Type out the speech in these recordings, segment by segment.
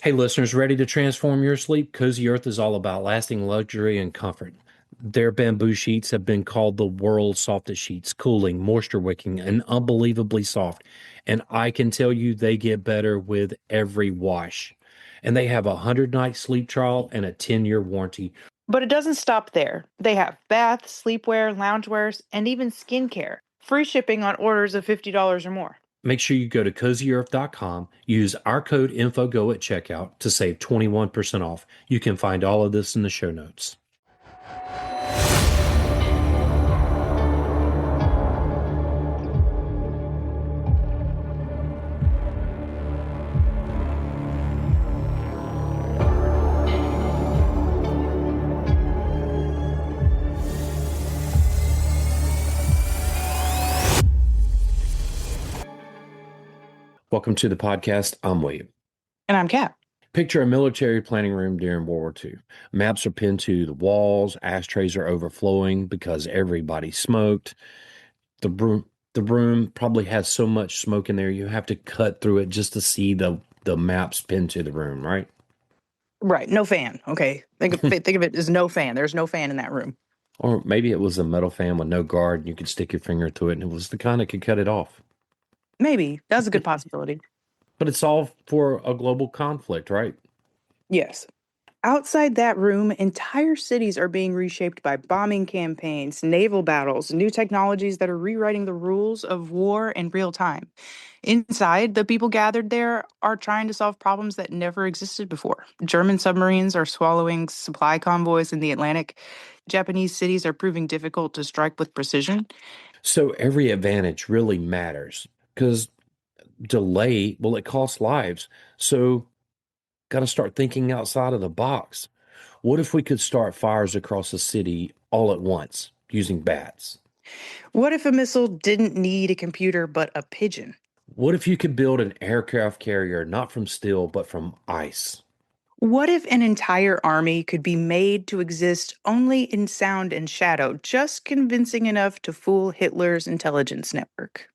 Hey, listeners, ready to transform your sleep? Cozy Earth is all about lasting luxury and comfort. Their bamboo sheets have been called the world's softest sheets, cooling, moisture wicking, and unbelievably soft. And I can tell you they get better with every wash. And they have a 100-night sleep trial and a 10-year warranty. But it doesn't stop there. They have bath, sleepwear, loungewears, and even skincare. Free shipping on orders of $50 or more. Make sure you go to cozyearth.com, use our code INFOGO at checkout to save 21% off. You can find all of this in the show notes. Welcome to the podcast. I'm William. And I'm Kat. Picture a military planning room during World War II. Maps are pinned to the walls, ashtrays are overflowing because everybody smoked. The room probably has so much smoke in there you have to cut through it just to see the maps pinned to the room, right? Right, no fan. Okay, think of it as no fan. There's no fan in that room. Or maybe it was a metal fan with no guard and you could stick your finger through it and it was the kind that could cut it off. Maybe that's a good possibility. But it's all for a global conflict, right? Yes. Outside that room, entire cities are being reshaped by bombing campaigns, naval battles, new technologies that are rewriting the rules of war in real time. Inside, the people gathered there are trying to solve problems that never existed before. German submarines are swallowing supply convoys in the Atlantic. Japanese cities are proving difficult to strike with precision. So every advantage really matters because delay, well, it costs lives. So got to start thinking outside of the box. What if we could start fires across the city all at once using bats? What if a missile didn't need a computer but a pigeon? What if you could build an aircraft carrier not from steel but from ice? What if an entire army could be made to exist only in sound and shadow, just convincing enough to fool Hitler's intelligence network?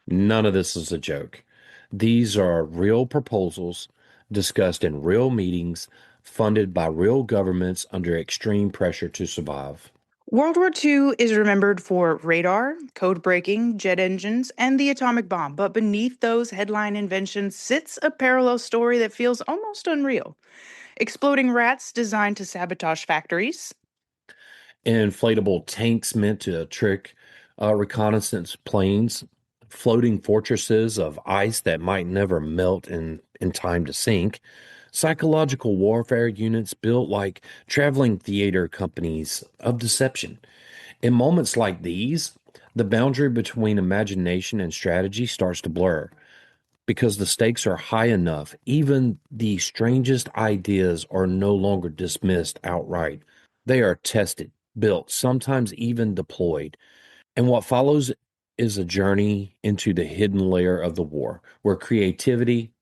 None of this is a joke. These are real proposals discussed in real meetings, funded by real governments under extreme pressure to survive. World War II is remembered for radar, code breaking, jet engines, and the atomic bomb. But beneath those headline inventions sits a parallel story that feels almost unreal. Exploding rats designed to sabotage factories, Inflatable tanks meant to trick reconnaissance planes, floating fortresses of ice that might never melt in time to sink, psychological warfare units built like traveling theater companies of deception. In moments like these, the boundary between imagination and strategy starts to blur because the stakes are high enough. Even the strangest ideas are no longer dismissed outright. They are tested, built, sometimes even deployed. And what follows is a journey into the hidden layer of the war, where creativity,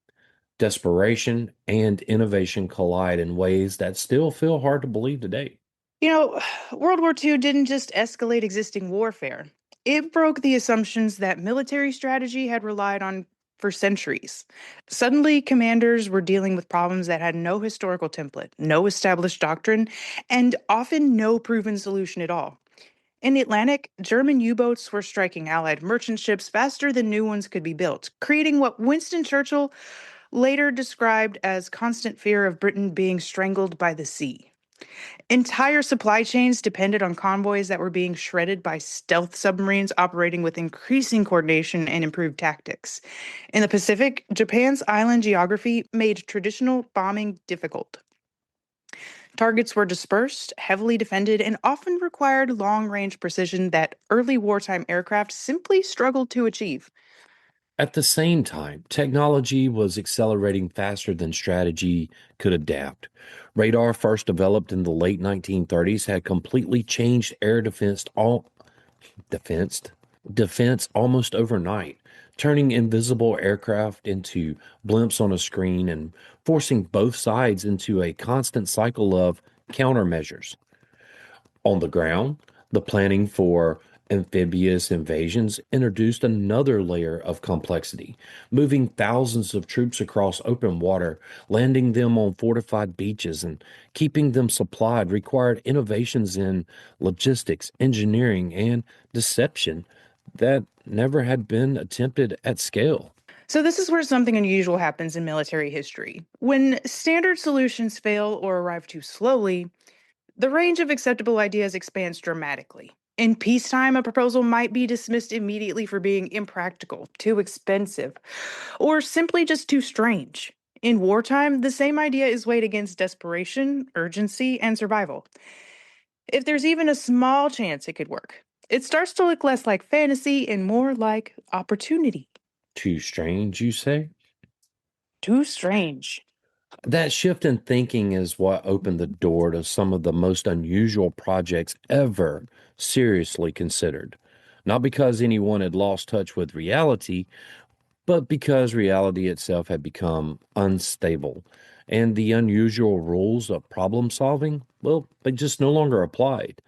desperation, and innovation collide in ways that still feel hard to believe today. You know, World War II didn't just escalate existing warfare, it broke the assumptions that military strategy had relied on for centuries. Suddenly, commanders were dealing with problems that had no historical template, no established doctrine, and often no proven solution at all. In the Atlantic, German U boats were striking Allied merchant ships faster than new ones could be built, creating what Winston Churchill later described as constant fear of Britain being strangled by the sea. Entire supply chains depended on convoys that were being shredded by stealth submarines operating with increasing coordination and improved tactics. In the Pacific, Japan's island geography made traditional bombing difficult. Targets were dispersed, heavily defended, and often required long range precision that early wartime aircraft simply struggled to achieve. At the same time, technology was accelerating faster than strategy could adapt. Radar, first developed in the late 1930s, had completely changed air defense defense almost overnight, turning invisible aircraft into blimps on a screen and forcing both sides into a constant cycle of countermeasures. On the ground, the planning for Amphibious invasions introduced another layer of complexity, moving thousands of troops across open water, landing them on fortified beaches, and keeping them supplied required innovations in logistics, engineering, and deception that never had been attempted at scale. So, this is where something unusual happens in military history. When standard solutions fail or arrive too slowly, the range of acceptable ideas expands dramatically. In peacetime, a proposal might be dismissed immediately for being impractical, too expensive, or simply just too strange. In wartime, the same idea is weighed against desperation, urgency, and survival. If there's even a small chance it could work, it starts to look less like fantasy and more like opportunity. Too strange, you say? Too strange. That shift in thinking is what opened the door to some of the most unusual projects ever seriously considered. Not because anyone had lost touch with reality, but because reality itself had become unstable. And the unusual rules of problem solving, well, they just no longer applied.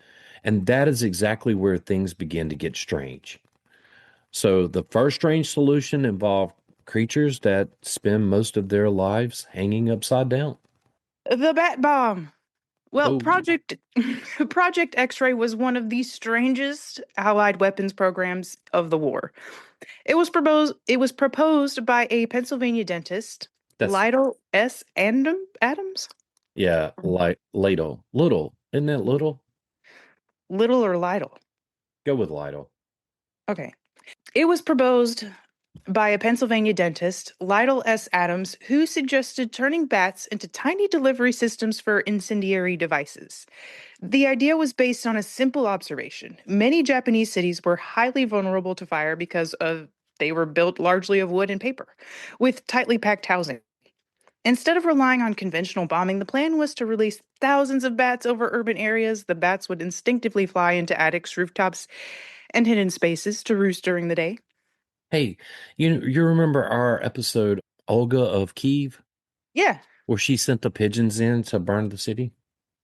And that is exactly where things begin to get strange. So the first strange solution involved creatures that spend most of their lives hanging upside down. The bat bomb. Well, Whoa. Project X-ray was one of the strangest allied weapons programs of the war. It was proposed by a Pennsylvania dentist, That's, Lytle S. Adams? yeah, like Ladle. Little. Isn't that little? Little or Lytle. Go with Lytle. Okay. It was proposed by a Pennsylvania dentist, Lytle S. Adams, who suggested turning bats into tiny delivery systems for incendiary devices. The idea was based on a simple observation. Many Japanese cities were highly vulnerable to fire because of they were built largely of wood and paper, with tightly packed housing. Instead of relying on conventional bombing, the plan was to release thousands of bats over urban areas. The bats would instinctively fly into attics, rooftops, and hidden spaces to roost during the day. Hey, you remember our episode Olga of Kiev, Yeah. where she sent the pigeons in to burn the city?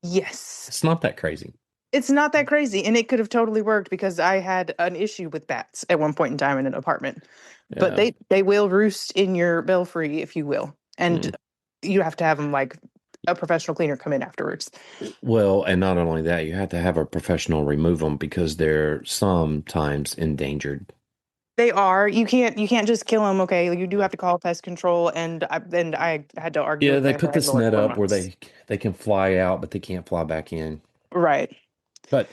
Yes. It's not that crazy. It's not that crazy, and it could have totally worked because I had an issue with bats at one point in time in an apartment. But Yeah. they will roost in your belfry, if you will, and Mm. you have to have them like a professional cleaner come in afterwards. Well, and not only that, you have to have a professional remove them because they're sometimes endangered. They are. You can't just kill them. Okay, you do have to call pest control, and I had to argue Yeah, with they my put this landlord net for up where months. they can fly out, but they can't fly back in. Right. But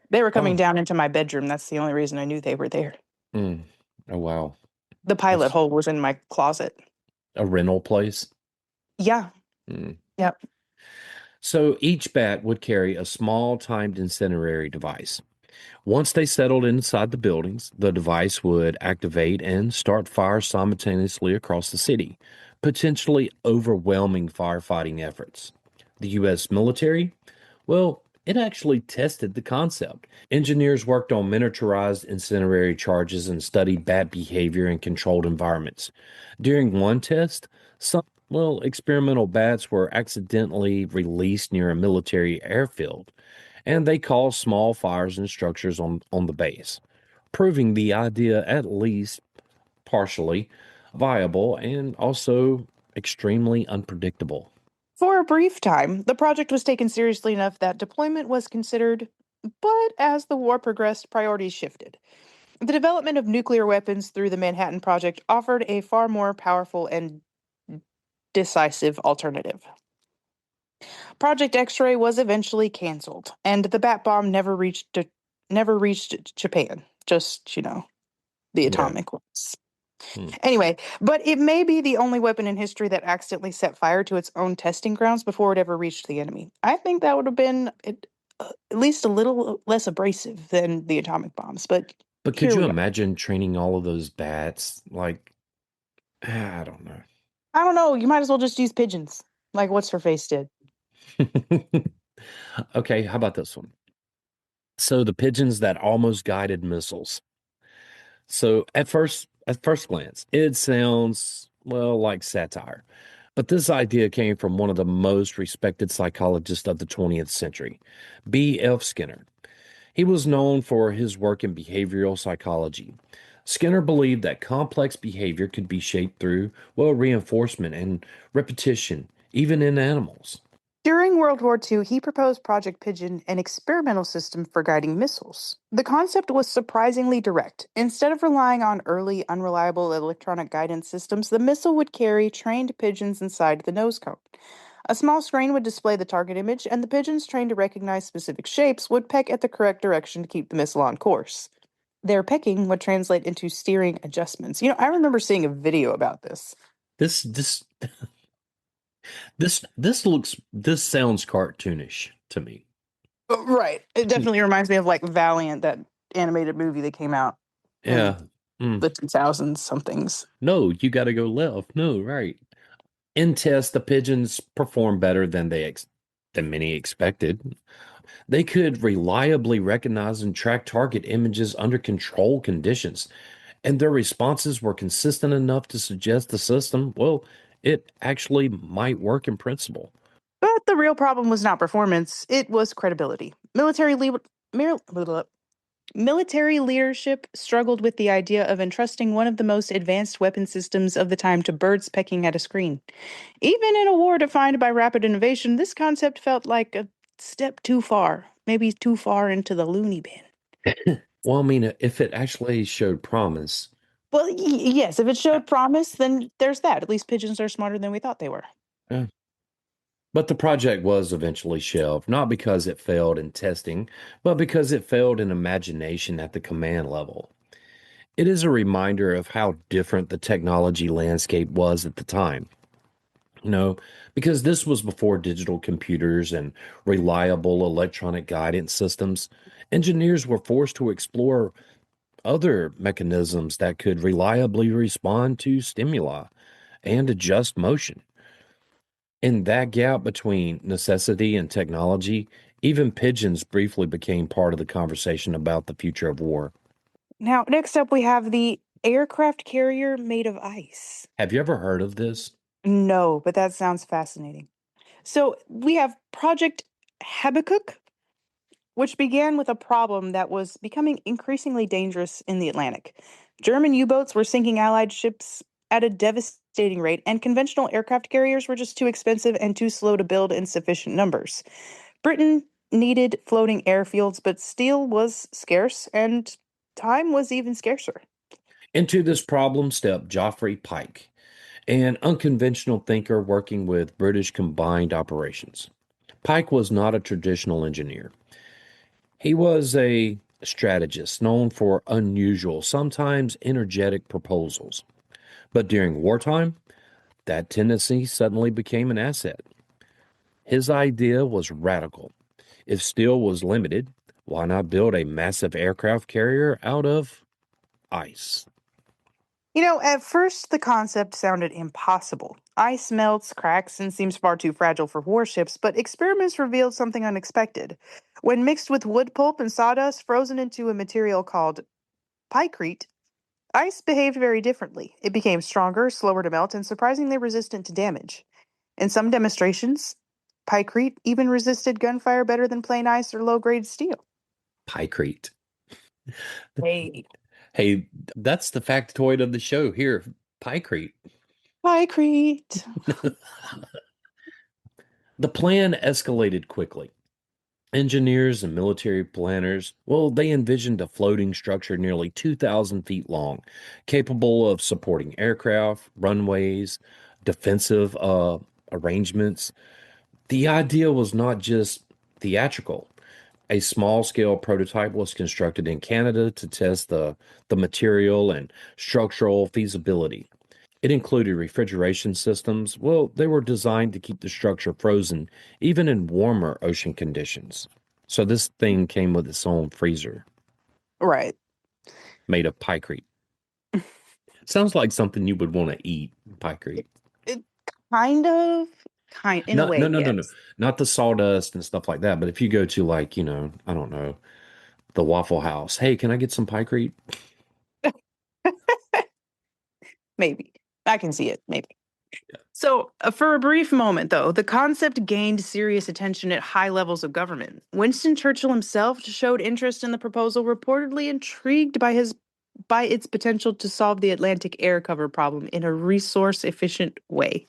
They were coming oh, down into my bedroom. That's the only reason I knew they were there. mm, oh wow, The pilot that's hole was in my closet. a rental place. Yeah. Mm. Yep. So each bat would carry a small timed incendiary device. Once they settled inside the buildings, the device would activate and start fire simultaneously across the city, potentially overwhelming firefighting efforts. The U.S. military, well, it actually tested the concept. Engineers worked on miniaturized incendiary charges and studied bat behavior in controlled environments. During one test, some, well, experimental bats were accidentally released near a military airfield and they caused small fires in structures on the base, proving the idea at least partially viable and also extremely unpredictable. For a brief time, the project was taken seriously enough that deployment was considered, but as the war progressed, priorities shifted. The development of nuclear weapons through the Manhattan Project offered a far more powerful and decisive alternative. Project X-ray was eventually canceled, and the bat bomb never reached Japan. Just, the Yeah. atomic ones. Hmm. Anyway, but it may be the only weapon in history that accidentally set fire to its own testing grounds before it ever reached the enemy. I think that would have been at least a little less abrasive than the atomic bombs, but But could here you we are. imagine training all of those bats? Like, I don't I don't know. You might as well just use pigeons, like what's her face did. know. Okay, how about this one? So the pigeons that almost guided missiles. So at first glance, it sounds well like satire. But this idea came from one of the most respected psychologists of the 20th century, B.F. Skinner. He was known for his work in behavioral psychology. Skinner believed that complex behavior could be shaped through, well, reinforcement and repetition, even in animals. During World War II, he proposed Project Pigeon, an experimental system for guiding missiles. The concept was surprisingly direct. Instead of relying on early, unreliable electronic guidance systems, the missile would carry trained pigeons inside the nose cone. A small screen would display the target image, and the pigeons, trained to recognize specific shapes, would peck at the correct direction to keep the missile on course. Their pecking would translate into steering adjustments. I remember seeing a video about this. This this this sounds cartoonish to me. Right. It definitely reminds me of like Valiant, that animated movie that came out in Yeah. Mm. the 2000s somethings. No, you got to go left. No, right. In tests, the pigeons performed better than many expected. They could reliably recognize and track target images under controlled conditions, and their responses were consistent enough to suggest the system, well, it actually might work in principle. But the real problem was not performance, it was credibility. Military leadership struggled with the idea of entrusting one of the most advanced weapon systems of the time to birds pecking at a screen. Even in a war defined by rapid innovation, this concept felt like a step too far, maybe too far into the loony bin. Well, I mean, if it actually showed promise, Well, yes, if it uh, showed promise, then there's that. At least pigeons are smarter than we thought they were. yeah. But the project was eventually shelved, not because it failed in testing, but because it failed in imagination at the command level. It is a reminder of how different the technology landscape was at the time. You know, because this was before digital computers and reliable electronic guidance systems, engineers were forced to explore other mechanisms that could reliably respond to stimuli and adjust motion. In that gap between necessity and technology, even pigeons briefly became part of the conversation about the future of war. Now, next up, we have the aircraft carrier made of ice. Have you ever heard of this? No, but that sounds fascinating. So we have Project Habakkuk, which began with a problem that was becoming increasingly dangerous in the Atlantic. German U boats were sinking Allied ships at a devastating rate, and conventional aircraft carriers were just too expensive and too slow to build in sufficient numbers. Britain needed floating airfields, but steel was scarce, and time was even scarcer. Into this problem stepped Geoffrey Pike, an unconventional thinker working with British combined operations. Pike was not a traditional engineer. He was a strategist known for unusual, sometimes energetic proposals. But during wartime, that tendency suddenly became an asset. His idea was radical. If steel was limited, why not build a massive aircraft carrier out of ice? At first the concept sounded impossible. Ice melts, cracks, and seems far too fragile for warships, but experiments revealed something unexpected. When mixed with wood pulp and sawdust frozen into a material called pykrete, ice behaved very differently. It became stronger, slower to melt, and surprisingly resistant to damage. In some demonstrations, pykrete even resisted gunfire better than plain ice or low grade steel. Pykrete. Hey, Hey, that's the factoid of the show here. Pykrete. pykrete. The plan escalated quickly. Engineers and military planners, well, they envisioned a floating structure nearly 2,000 feet long, capable of supporting aircraft, runways, defensive arrangements. The idea was not just theatrical. A small scale prototype was constructed in Canada to test the material and structural feasibility. It included refrigeration systems. Well, they were designed to keep the structure frozen even in warmer ocean conditions. So this thing came with its own freezer Right. made of pykrete. Sounds like something you would want to eat, It, pykrete. it kind of, in a No, no, way, no, no, no. yes. Not the sawdust and stuff like that. But if you go to like, I don't know, the Waffle House, hey, can I get some pykrete? Maybe. I can see it, maybe. So, for a brief moment, though, the concept gained serious attention at high levels of government. Winston Churchill himself showed interest in the proposal, reportedly intrigued by its potential to solve the Atlantic air cover problem in a resource efficient way.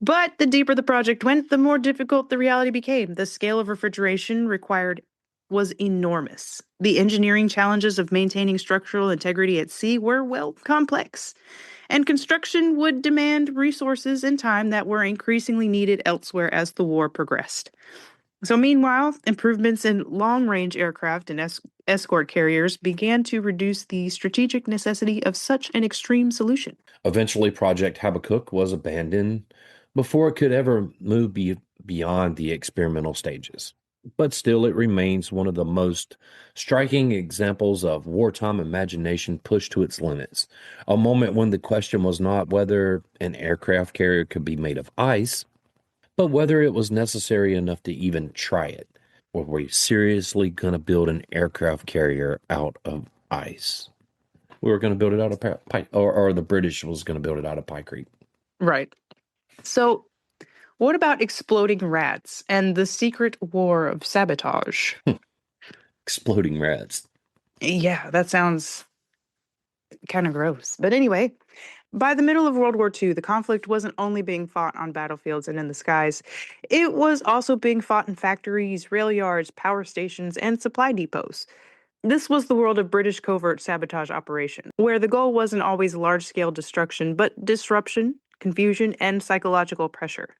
But the deeper the project went, the more difficult the reality became. The scale of refrigeration required was enormous. The engineering challenges of maintaining structural integrity at sea were, well, complex, and construction would demand resources and time that were increasingly needed elsewhere as the war progressed. So, meanwhile, improvements in long range aircraft and escort carriers began to reduce the strategic necessity of such an extreme solution. Eventually, Project Habakkuk was abandoned before it could ever move beyond the experimental stages. But still, it remains one of the most striking examples of wartime imagination pushed to its limits. A moment when the question was not whether an aircraft carrier could be made of ice, but whether it was necessary enough to even try it. Were we seriously going to build an aircraft carrier out of ice? We were going to build it out of pie, or the British was going to build it out of pie Creek. Right. So, what about exploding rats and the secret war of sabotage? Exploding rats. Yeah, that sounds kind of gross. But anyway, by the middle of World War II, the conflict wasn't only being fought on battlefields and in the skies, it was also being fought in factories, rail yards, power stations, and supply depots. This was the world of British covert sabotage operation, where the goal wasn't always large scale destruction, but disruption, confusion, and psychological pressure.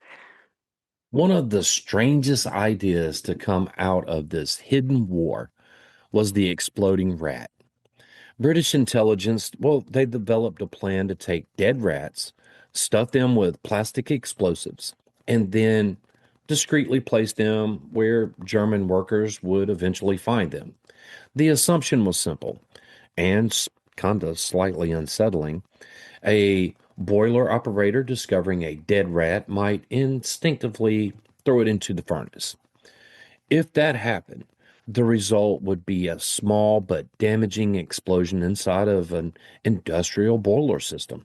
One of the strangest ideas to come out of this hidden war was the exploding rat. British intelligence, well, they developed a plan to take dead rats, stuff them with plastic explosives, and then discreetly place them where German workers would eventually find them. The assumption was simple and kind of slightly unsettling. A boiler operator discovering a dead rat might instinctively throw it into the furnace. If that happened, the result would be a small but damaging explosion inside of an industrial boiler system.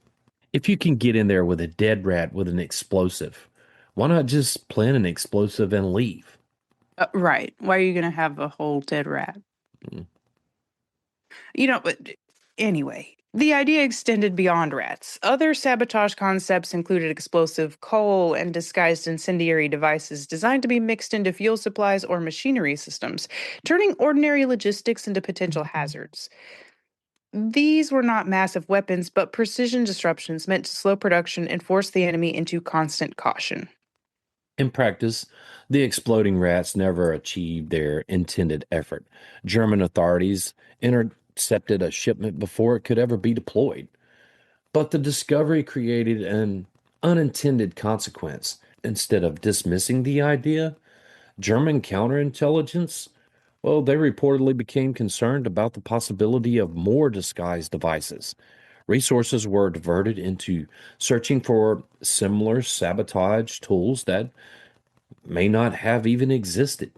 If you can get in there with a dead rat with an explosive, why not just plant an explosive and leave? Right. Why are you going to have a whole dead rat? Mm. But anyway, the idea extended beyond rats. Other sabotage concepts included explosive coal and disguised incendiary devices designed to be mixed into fuel supplies or machinery systems, turning ordinary logistics into potential hazards. These were not massive weapons, but precision disruptions meant to slow production and force the enemy into constant caution. In practice, the exploding rats never achieved their intended effort. German authorities intercepted a shipment before it could ever be deployed. But the discovery created an unintended consequence. Instead of dismissing the idea, German counterintelligence, well, they reportedly became concerned about the possibility of more disguised devices. Resources were diverted into searching for similar sabotage tools that may not have even existed.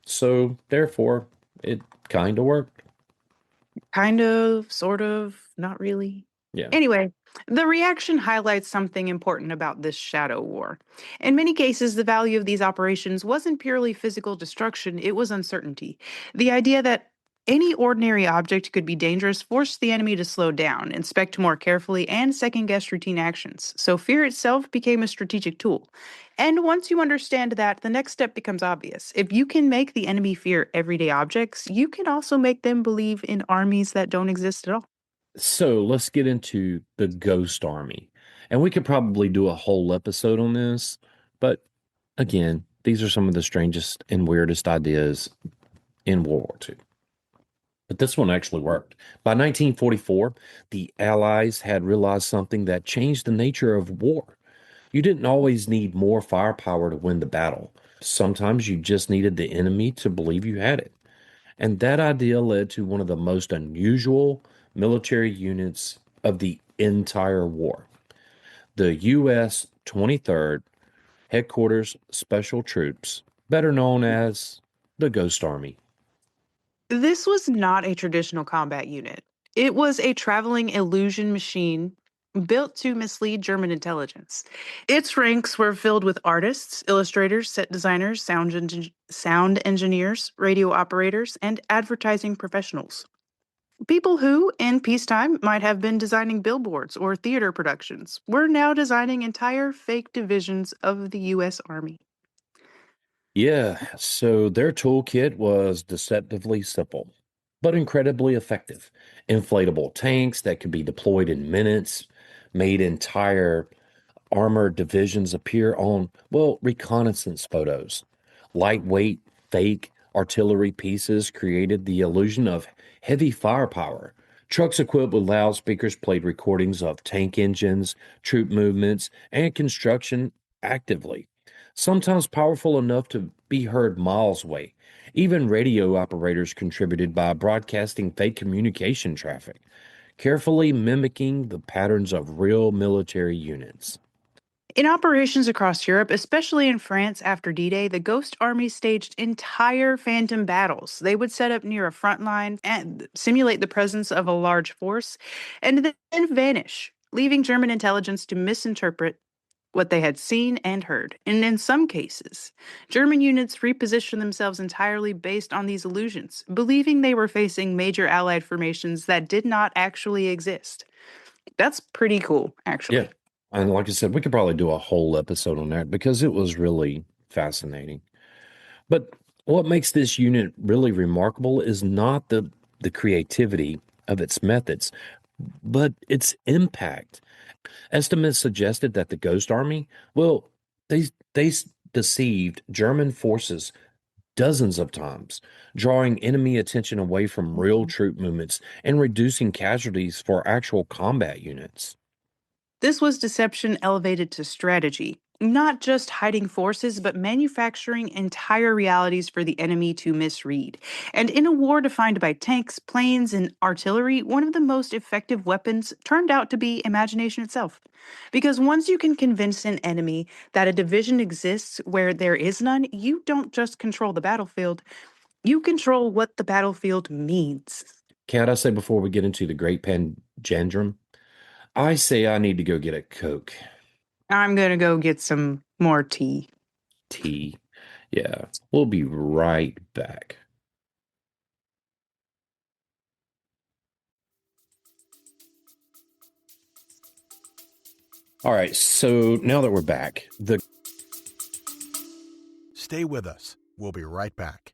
So, therefore, it kind of worked. Kind of, sort of, not really. Yeah. Anyway, the reaction highlights something important about this shadow war. In many cases, the value of these operations wasn't purely physical destruction, it was uncertainty. The idea that any ordinary object could be dangerous forced the enemy to slow down, inspect more carefully, and second guess routine actions. So fear itself became a strategic tool. And once you understand that, the next step becomes obvious. If you can make the enemy fear everyday objects, you can also make them believe in armies that don't exist at all. So let's get into the Ghost Army. And we could probably do a whole episode on this, but again, these are some of the strangest and weirdest ideas in World War II. But this one actually worked. By 1944, the Allies had realized something that changed the nature of war. You didn't always need more firepower to win the battle. Sometimes you just needed the enemy to believe you had it. And that idea led to one of the most unusual military units of the entire war, the U.S. 23rd Headquarters Special Troops, better known as the Ghost Army. This was not a traditional combat unit. It was a traveling illusion machine built to mislead German intelligence. Its ranks were filled with artists, illustrators, set designers, sound engineers, radio operators, and advertising professionals. People who, in peacetime, might have been designing billboards or theater productions were now designing entire fake divisions of the U.S. Army. Yeah, so their toolkit was deceptively simple, but incredibly effective. Inflatable tanks that could be deployed in minutes, made entire armored divisions appear on, well, reconnaissance photos. Lightweight, fake artillery pieces created the illusion of heavy firepower. Trucks equipped with loudspeakers played recordings of tank engines, troop movements, and construction actively, sometimes powerful enough to be heard miles away. Even radio operators contributed by broadcasting fake communication traffic, carefully mimicking the patterns of real military units. In operations across Europe, especially in France after D Day, the Ghost Army staged entire phantom battles. They would set up near a front line and simulate the presence of a large force and then vanish, leaving German intelligence to misinterpret what they had seen and heard. And in some cases, German units repositioned themselves entirely based on these illusions, believing they were facing major Allied formations that did not actually exist. That's pretty cool, Yeah. actually. And like I said, we could probably do a whole episode on that because it was really fascinating. But what makes this unit really remarkable is not the creativity of its methods, but its impact. Estimates suggested that the Ghost Army, well, they deceived German forces dozens of times, drawing enemy attention away from real troop movements and reducing casualties for actual combat units. This was deception elevated to strategy, not just hiding forces, but manufacturing entire realities for the enemy to misread. And in a war defined by tanks, planes, and artillery, one of the most effective weapons turned out to be imagination itself. Because once you can convince an enemy that a division exists where there is none, you don't just control the battlefield, you control what the battlefild means. Cat, I say before we get into the Great Panjandrum, I say I need to go get a Coke. I'm gonna go get some more tea. Tea. Yeah, we'll be right back. All right, so now that we're back, the Stay with us. We'll be right back.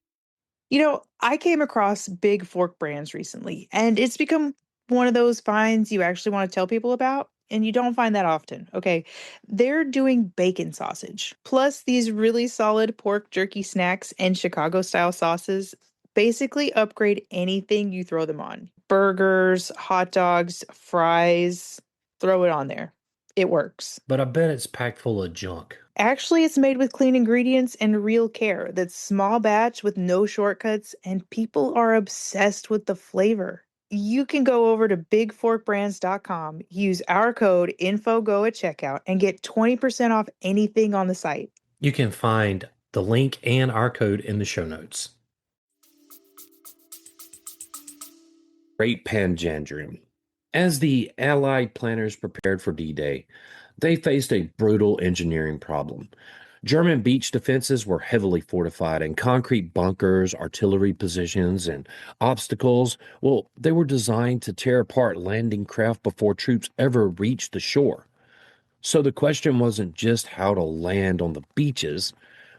I came across big fork brands recently, and it's become one of those finds you actually want to tell people about, and you don't find that often. Okay. They're doing bacon sausage, plus these really solid pork jerky snacks and Chicago style sauces. Basically, upgrade anything you throw them on burgers, hot dogs, fries, throw it on there. It works. but I bet it's packed full of junk. Actually, it's made with clean ingredients and real care. That's small batch with no shortcuts, and people are obsessed with the flavor. You can go over to bigforkbrands.com, use our code INFOGO at checkout, and get 20% off anything on the site. You can find the link and our code in the show notes. Great Panjandrum. As the Allied planners prepared for D-Day, they faced a brutal engineering problem. German beach defenses were heavily fortified, and concrete bunkers, artillery positions, and obstacles, well, they were designed to tear apart landing craft before troops ever reached the shore. So the question wasn't just how to land on the beaches,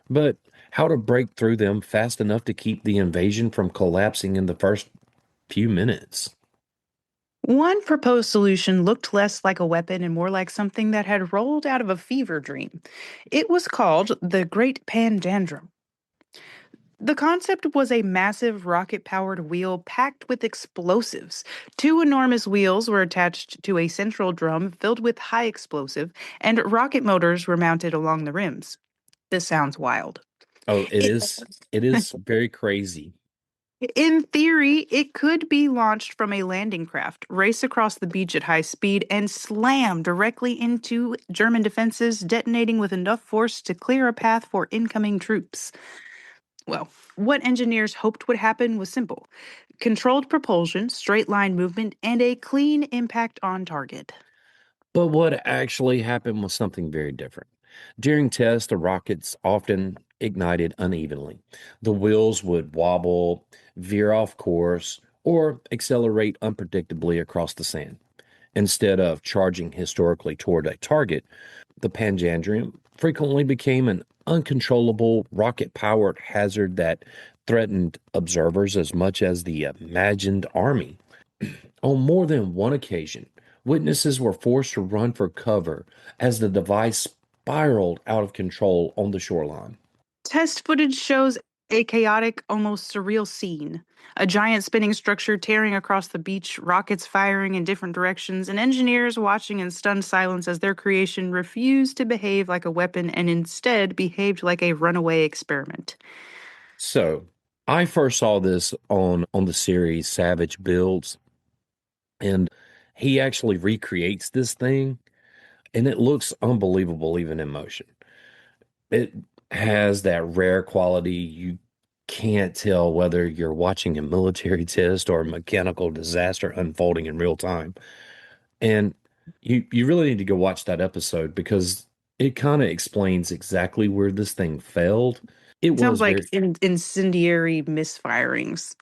but how to break through them fast enough to keep the invasion from collapsing in the first few minutes. One proposed solution looked less like a weapon and more like something that had rolled out of a fever dream. It was called the Great Panjandrum. The concept was a massive rocket powered wheel packed with explosives. Two enormous wheels were attached to a central drum filled with high explosive, and rocket motors were mounted along the rims. This sounds wild. Oh, it It, is it is very crazy. in theory, it could be launched from a landing craft, race across the beach at high speed, and slam directly into German defenses, detonating with enough force to clear a path for incoming troops. Well, what engineers hoped would happen was simple: controlled propulsion, straight line movement, and a clean impact on target. But what actually happened was something very different. During tests, the rockets often ignited unevenly. The wheels would wobble, veer off course, or accelerate unpredictably across the sand. Instead of charging historically toward a target, the Panjandrum frequently became an uncontrollable rocket powered hazard that threatened observers as much as the imagined army. On more than one occasion, witnesses were forced to run for cover as the device spiraled out of control on the shoreline. Test footage shows a chaotic, almost surreal scene. A giant spinning structure tearing across the beach, rockets firing in different directions, and engineers watching in stunned silence as their creation refused to behave like a weapon and instead behaved like a runaway experiment. So, I first saw this on the series Savage Builds, and he actually recreates this thing, and it looks unbelievable even in motion. It has that rare quality you can't tell whether you're watching a military test or a mechanical disaster unfolding in real time. And you really need to go watch that episode because it kind of explains exactly where this thing failed. It It sounds was like very incendiary misfirings.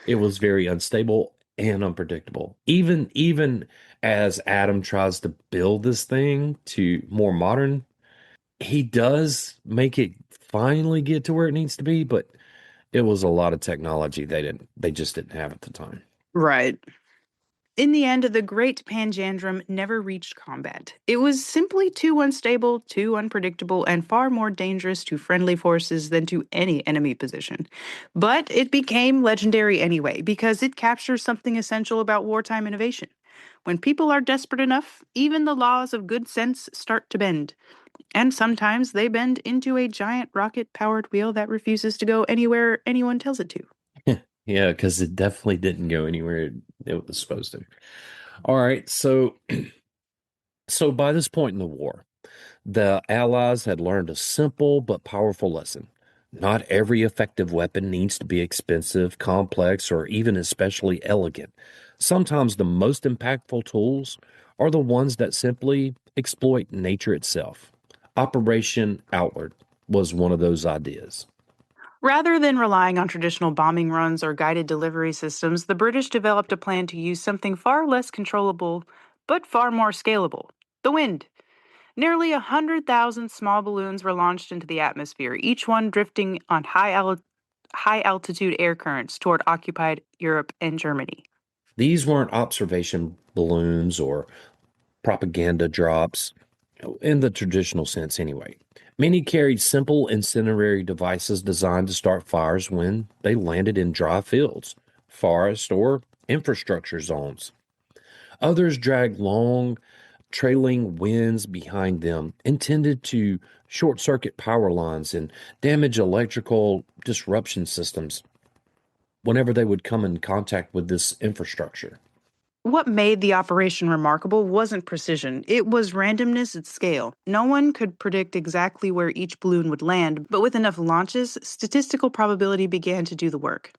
it was very unstable and unpredictable. Even as Adam tries to build this thing to more modern, he does make it finally get to where it needs to be, but it was a lot of technology they just didn't have at the time. Right. In the end, the Great Panjandrum never reached combat. It was simply too unstable, too unpredictable, and far more dangerous to friendly forces than to any enemy position. But it became legendary anyway, because it captures something essential about wartime innovation. When people are desperate enough, even the laws of good sense start to bend. And sometimes they bend into a giant rocket powered wheel that refuses to go anywhere anyone tells it to. Yeah, because it definitely didn't go anywhere it was supposed to. All right, so by this point in the war, the Allies had learned a simple but powerful lesson. Not every effective weapon needs to be expensive, complex, or even especially elegant. Sometimes the most impactful tools are the ones that simply exploit nature itself. Operation Outward was one of those ideas. Rather than relying on traditional bombing runs or guided delivery systems, the British developed a plan to use something far less controllable but far more scalable: the wind. Nearly 100,000 small balloons were launched into the atmosphere, each one drifting on high altitude air currents toward occupied Europe and Germany. These weren't observation balloons or propaganda drops in the traditional sense, anyway. Many carried simple incendiary devices designed to start fires when they landed in dry fields, forests, or infrastructure zones. Others dragged long, trailing winds behind them, intended to short circuit power lines and damage electrical disruption systems whenever they would come in contact with this infrastructure. What made the operation remarkable wasn't precision, it was randomness at scale. No one could predict exactly where each balloon would land, but with enough launches, statistical probability began to do the work.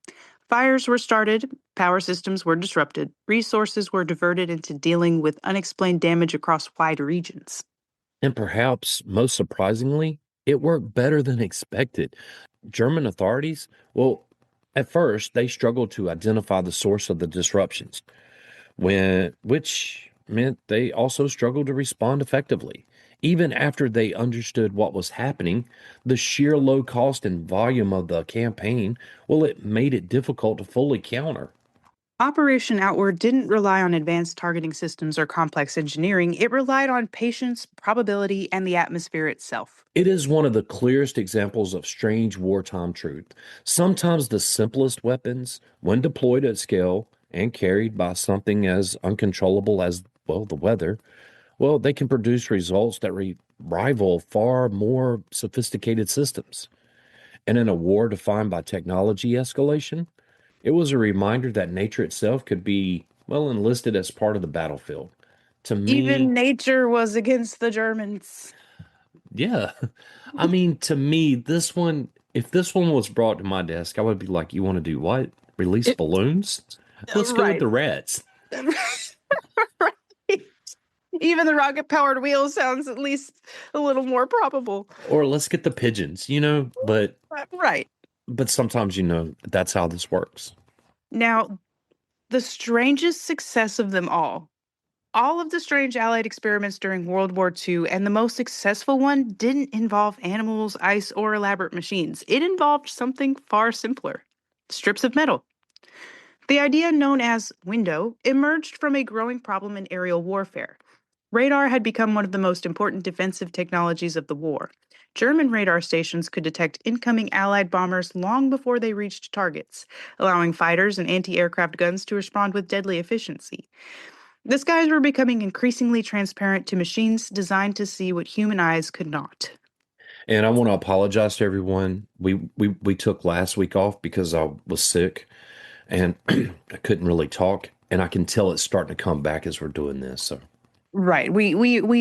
Fires were started, power systems were disrupted, resources were diverted into dealing with unexplained damage across wide regions. And perhaps most surprisingly, it worked better than expected. German authorities, well, at first, they struggled to identify the source of the disruptions, which meant they also struggled to respond effectively. Even after they understood what was happening, the sheer low cost and volume of the campaign, well, it made it difficult to fully counter. Operation Outward didn't rely on advanced targeting systems or complex engineering, it relied on patience, probability, and the atmosphere itself. It is one of the clearest examples of strange wartime truth. Sometimes the simplest weapons, when deployed at scale and carried by something as uncontrollable as, well, the weather, well, they can produce results that rival far more sophisticated systems. And in a war defined by technology escalation, it was a reminder that nature itself could be, well, enlisted as part of the battlefield. To me, Even nature was against the Germans. yeah. I mean, to me, if this one was brought to my desk, I would be like, you want to do what? Release It- balloons? Let's go with right. the Reds. Right. Even the rocket-powered wheel sounds at least a little more probable. Or let's get the pigeons, but Right. sometimes that's how this works. Now, the strangest success of them all of the strange Allied experiments during World War II, and the most successful one, didn't involve animals, ice, or elaborate machines. It involved something far simpler: strips of metal. The idea known as window emerged from a growing problem in aerial warfare. Radar had become one of the most important defensive technologies of the war. German radar stations could detect incoming Allied bombers long before they reached targets, allowing fighters and anti aircraft guns to respond with deadly efficiency. The skies were becoming increasingly transparent to machines designed to see what human eyes could not. And I want to apologize to everyone. We took last week off because I was sick and I couldn't really talk. And I can tell it's starting to come back as we're doing this. So Right. We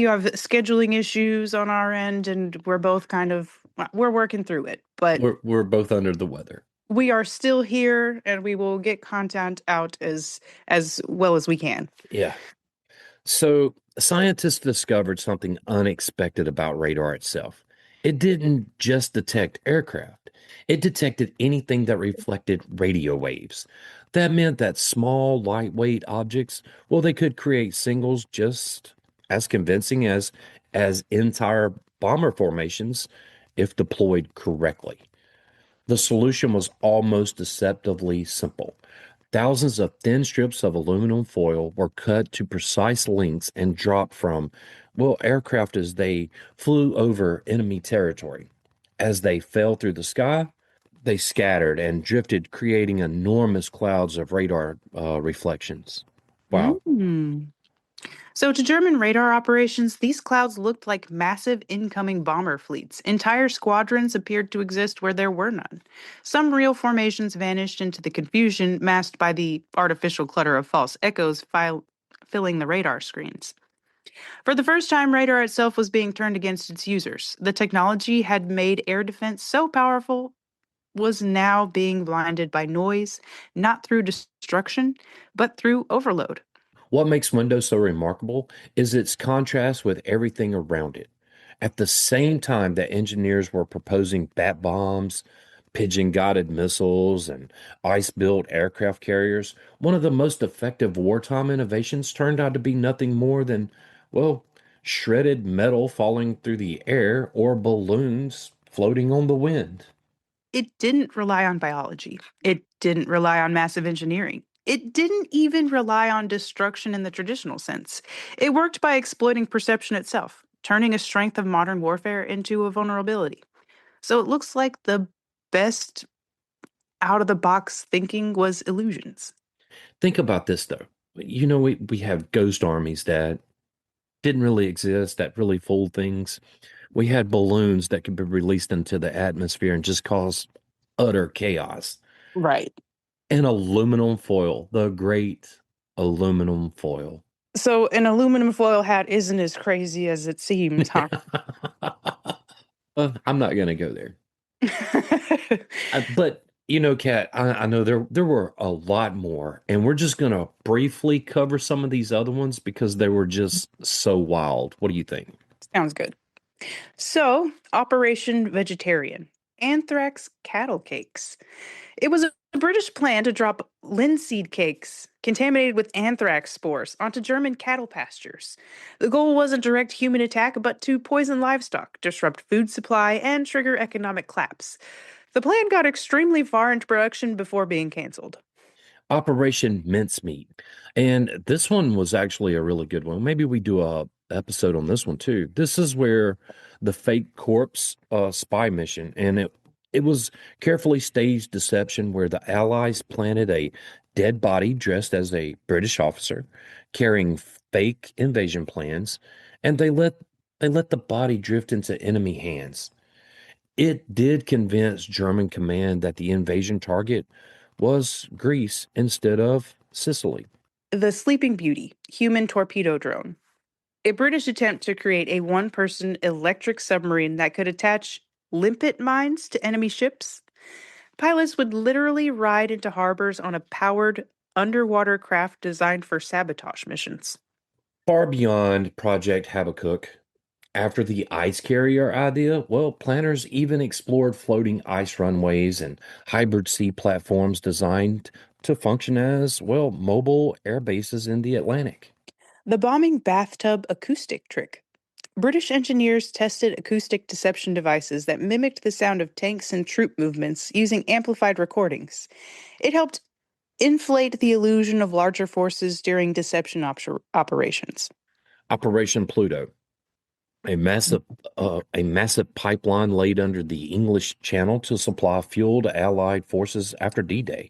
have scheduling issues on our end, and we're both we're working through it. But we're both under the weather. we are still here, and we will get content out as well as we can. Yeah. So scientists discovered something unexpected about radar itself. It didn't just detect aircraft. It detected anything that reflected radio waves. That meant that small, lightweight objects, well, they could create signals just as convincing as entire bomber formations if deployed correctly. The solution was almost deceptively simple. Thousands of thin strips of aluminum foil were cut to precise lengths and dropped from, well, aircraft as they flew over enemy territory. As they fell through the sky, they scattered and drifted, creating enormous clouds of radar reflections. Wow. Mm. So, to German radar operations, these clouds looked like massive incoming bomber fleets. Entire squadrons appeared to exist where there were none. Some real formations vanished into the confusion, masked by the artificial clutter of false echoes filling the radar screens. For the first time, radar itself was being turned against its users. The technology had made air defense so powerful was now being blinded by noise, not through destruction, but through overload. What makes Windows so remarkable is its contrast with everything around it. At the same time that engineers were proposing bat bombs, pigeon guided missiles, and ice built aircraft carriers, one of the most effective wartime innovations turned out to be nothing more than, well, shredded metal falling through the air or balloons floating on the wind. It didn't rely on biology. It didn't rely on massive engineering. It didn't even rely on destruction in the traditional sense. It worked by exploiting perception itself, turning a strength of modern warfare into a vulnerability. So it looks like the best out of the box thinking was illusions. Think about this though. We have ghost armies that didn't really exist, that really fooled things. We had balloons that could be released into the atmosphere and just cause utter chaos. Right. And aluminum foil, the great aluminum foil. So an aluminum foil hat isn't as crazy as it seems, huh? I'm not going to go there. But Kat, I know there were a lot more, and we're just going to briefly cover some of these other ones because they were just so wild. What do you think? Sounds good. So, Operation Vegetarian, anthrax cattle cakes. It was a British plan to drop linseed cakes contaminated with anthrax spores onto German cattle pastures. The goal wasn't direct human attack, but to poison livestock, disrupt food supply, and trigger economic collapse. The plan got extremely far into production before being canceled. Operation Mincemeat. And this one was actually a really good one. Maybe we do a episode on this one too. This is where the fake corpse spy mission, and it was carefully staged deception where the Allies planted a dead body dressed as a British officer carrying fake invasion plans, and they let the body drift into enemy hands. It did convince German command that the invasion target was Greece instead of Sicily. The Sleeping Beauty, human torpedo drone. A British attempt to create a one person electric submarine that could attach limpet mines to enemy ships. Pilots would literally ride into harbors on a powered underwater craft designed for sabotage missions. Far beyond Project Habakkuk, after the ice carrier idea, well, planners even explored floating ice runways and hybrid sea platforms designed to function as, well, mobile air bases in the Atlantic. The bombing bathtub acoustic trick. British engineers tested acoustic deception devices that mimicked the sound of tanks and troop movements using amplified recordings. It helped inflate the illusion of larger forces during deception operations. Operation Pluto, a massive pipeline laid under the English Channel to supply fuel to Allied forces after D-Day.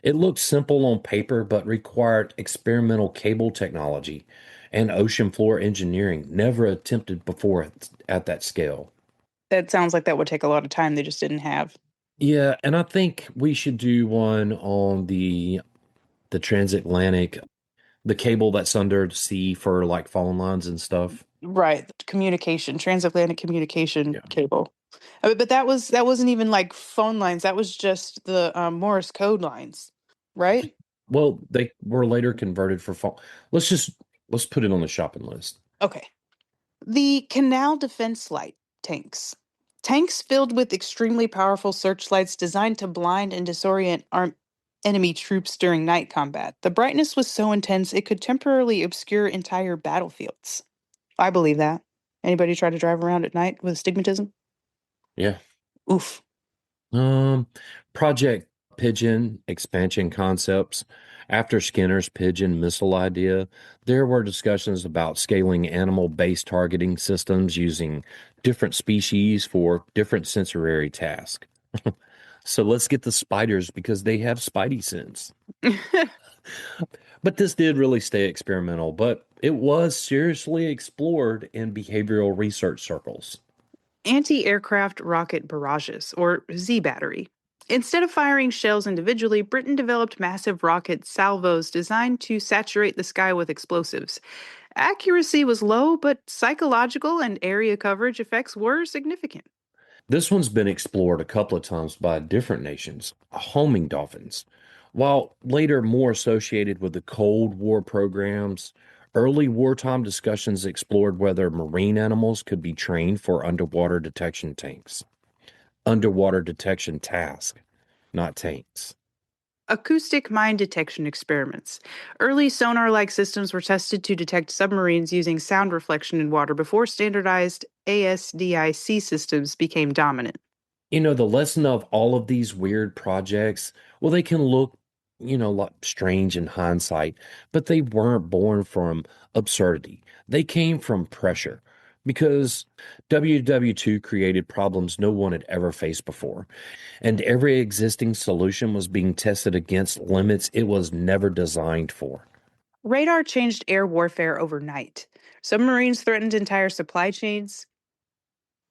It looked simple on paper, but required experimental cable technology and ocean floor engineering never attempted before at that scale. That sounds like that would take a lot of time they just didn't have. Yeah, and I think we should do one on the transatlantic, the cable that's under the sea for like phone lines and stuff. Right, communication, transatlantic communication Yeah. cable. But that wasn't even like phone lines. That was just the Morse code lines, right? Well, they were later converted for phone. Let's just let's put it on the shopping list. Okay. The canal defense light tanks. Tanks filled with extremely powerful searchlights designed to blind and disorient enemy troops during night combat. The brightness was so intense it could temporarily obscure entire battlefields. I believe that. Anybody try to drive around at night with astigmatism? Yeah. Oof. Um, Project Pigeon expansion concepts. After Skinner's pigeon missile idea, there were discussions about scaling animal-based targeting systems using different species for different sensory tasks. So let's get the spiders because they have spidey sense. But this did really stay experimental, but it was seriously explored in behavioral research circles. Anti aircraft rocket barrages, or Z battery. Instead of firing shells individually, Britain developed massive rocket salvos designed to saturate the sky with explosives. Accuracy was low, but psychological and area coverage effects were significant. This one's been explored a couple of times by different nations, homing dolphins. While later more associated with the Cold War programs, early wartime discussions explored whether marine animals could be trained for underwater detection task, not tanks. Acoustic mine detection experiments. Early sonar like systems were tested to detect submarines using sound reflection in water before standardized ASDIC systems became dominant. The lesson of all of these weird projects, well, they can look, like strange in hindsight, but they weren't born from absurdity. They came from pressure because WW2 created problems no one had ever faced before, and every existing solution was being tested against limits it was never designed for. Radar changed air warfare overnight. Submarines threatened entire supply chains.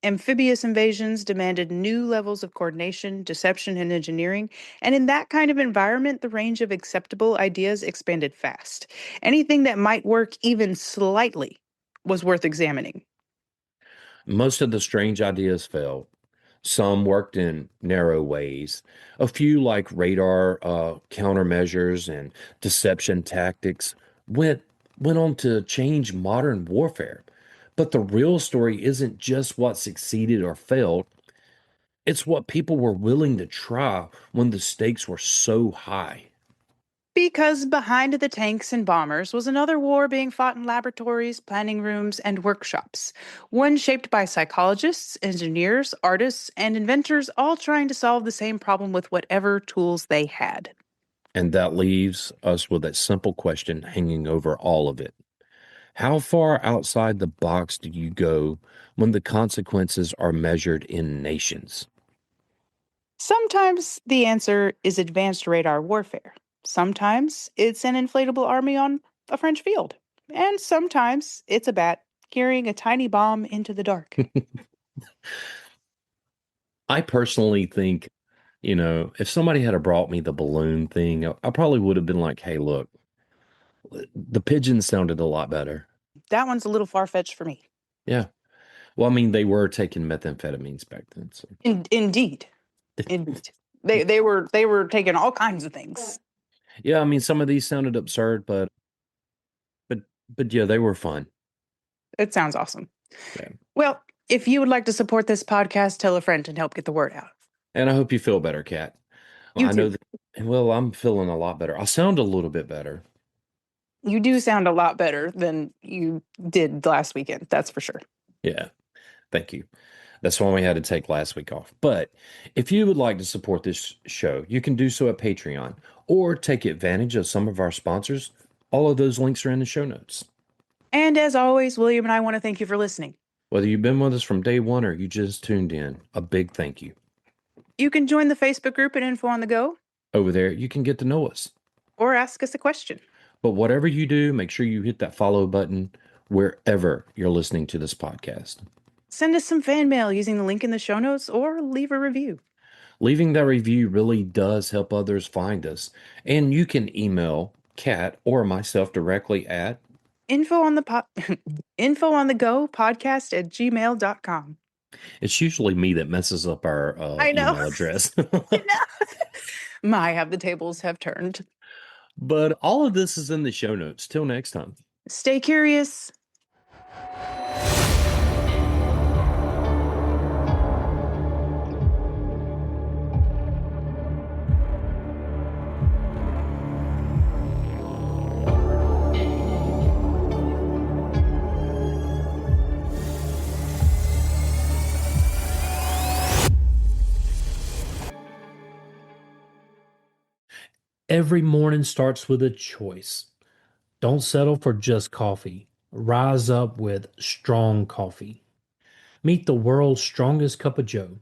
Amphibious invasions demanded new levels of coordination, deception, and engineering. And in that kind of environment, the range of acceptable ideas expanded fast. Anything that might work even slightly was worth examining. Most of the strange ideas failed. Some worked in narrow ways. A few, like radar countermeasures and deception tactics, went went on to change modern warfare. But the real story isn't just what succeeded or failed. It's what people were willing to try when the stakes were so high. Because behind the tanks and bombers was another war being fought in laboratories, planning rooms, and workshops. One shaped by psychologists, engineers, artists, and inventors, all trying to solve the same problem with whatever tools they had. And that leaves us with that simple question hanging over all of it. How far outside the box do you go when the consequences are measured in nations? Sometimes the answer is advanced radar warfare. Sometimes it's an inflatable army on a French field. And sometimes it's a bat carrying a tiny bomb into the dark. I personally think, if somebody had brought me the balloon thing, I probably would have been like, hey, look, the pigeon sounded a lot better. That one's a little far fetched for me. Yeah. Well, I mean, they were taking methamphetamines back then. So. Indeed. Indeed. They were taking all kinds of things. Yeah, I mean, some of these sounded absurd, but But yeah, they were fun. It sounds awesome. Yeah. Well, if you would like to support this podcast, tell a friend and help get the word out. And I hope you feel better, Kat. You I know too. that, well, I'm feeling a lot better. I sound a little bit better. You do sound a lot better than you did last weekend. That's for sure. Yeah. Thank you. That's why we had to take last week off. But if you would like to support this show, you can do so at Patreon or take advantage of some of our sponsors. All of those links are in the show notes. And as always, William and I want to thank you for listening. Whether you've been with us from day one or you just tuned in, a big thank you. You can join the Facebook group at Info on the Go Over there, you can get to know us. or ask us a question. But whatever you do, make sure you hit that follow button wherever you're listening to this podcast. Send us some fan mail using the link in the show notes or leave a review. Leaving that review really does help others find us. And you can email Kat or myself directly at Info on the info on the go podcast at gmail.com. it's usually me that messes up our I know. email address. My, have the tables have turned. But all of this is in the show notes. Till next time. Stay curious. Every morning starts with a choice. Don't settle for just coffee. Rise up with strong coffee. Meet the world's strongest cup of joe.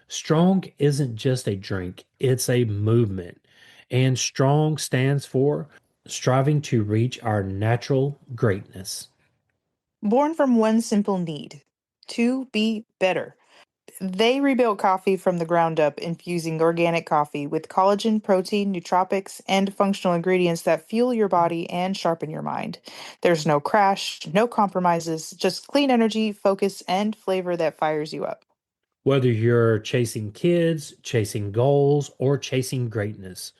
Strong isn't just a drink, it's a movement. And strong stands for striving to reach our natural greatness. Born from one simple need to be better. They rebuilt coffee from the ground up, infusing organic coffee with collagen, protein, nootropics, and functional ingredients that fuel your body and sharpen your mind. There's no crash, no compromises, just clean energy, focus, and flavor that fires you up. Whether you're chasing kids, chasing goals, or chasing greatness,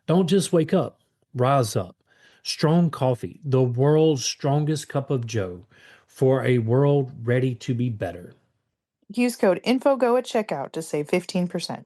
don't just wake up, rise up. Strong coffee, the world's strongest cup of joe, for a world ready to be better. Use code INFOGO at checkout to save 15%.